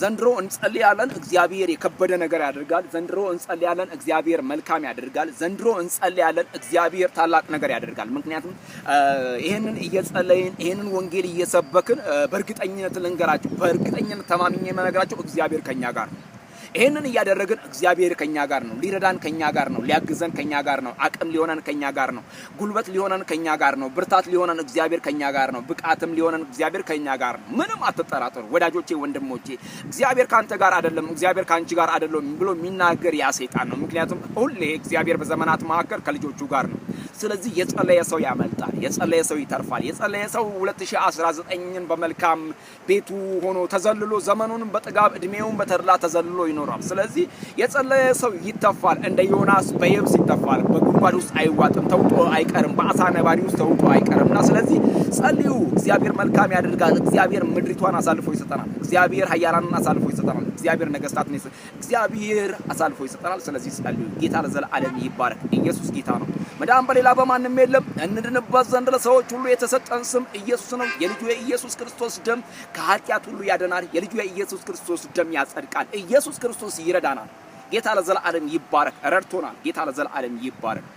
ዘንድሮ እንጸልያለን እግዚአብሔር የከበደ ነገር ያደርጋል ዘንድሮ እንጸልያለን እግዚአብሔር መልካም ያደርጋል ዘንድሮ እንጸልያለን እግዚአብሔር ታላቅ ነገር ያደርጋል ምክንያቱም ይሄንን እየጸለይን ይሄንን ወንጌል እየሰበክን በእርግጠኝነት ልንገራችሁ በእርግጠኝነት ተማምኜ መነግራችሁ እግዚአብሔር ከኛ ጋር ነው ይሄንን ያደረግን እግዚአብሔር ከኛ ጋር ነው ሊረዳን ከኛ ጋር ነው ሊያግዘን ከኛ ጋር ነው አቅም ሊሆነን ከኛ ጋር ነው ጉልበት ሊሆነን ከኛ ጋር ነው ብርታት ሊሆነን እግዚአብሔር ከኛ ጋር ነው ብቃትም ሊሆነን እግዚአብሔር ከኛ ጋር ነው ምንም አትጠራጠሩ ወዳጆቼ ወንድሞቼ እግዚአብሔር ካንተ ጋር አይደለም እግዚአብሔር ካንቺ ጋር አይደለም ብሎ የሚናገር ያ ሰይጣን ነው ምክንያቱም ሁሌ እግዚአብሔር በዘመናት መካከል ከልጆቹ ጋር ነው ስለዚህ የጸለየ ሰው ያመልጣል የጸለየ ሰው ይተርፋል የጸለየ ሰው 2019ን በመልካም ቤቱ ሆኖ ተዘልሎ ዘመኑን በጥጋብ እድሜውን በተድላ ተዘልሎ ይኖራል ስለዚህ የጸለየ ሰው ይተፋል እንደ ዮናስ በየብስ ይተፋል በጉድጓድ ውስጥ አይዋጥም ተውጦ አይቀርም በአሳ ነባሪ ውስጥ ተውጦ አይቀርምና ስለዚህ ጸልዩ እግዚአብሔር መልካም ያደርጋል እግዚአብሔር ምድሪቷን አሳልፎ ይሰጠናል እግዚአብሔር ኃያላንን አሳልፎ ይሰጠናል እግዚአብሔር ነገስታትን እግዚአብሔር አሳልፎ ይሰጠናል ስለዚህ ጸልዩ ጌታ ለዘላለም ይባረክ ኢየሱስ ጌታ ነው መዳን በሌላ በማንም የለም እንድንበት ዘንድ ለሰዎች ሁሉ የተሰጠን ስም ኢየሱስ ነው የልጁ የኢየሱስ ክርስቶስ ደም ከኃጢአት ሁሉ ያደናል የልጁ የኢየሱስ ክርስቶስ ደም ያጸድቃል ኢየሱስ ክርስቶስ ይረዳናል ጌታ ለዘላለም ይባረክ ረድቶናል ጌታ ለዘላለም ይባረክ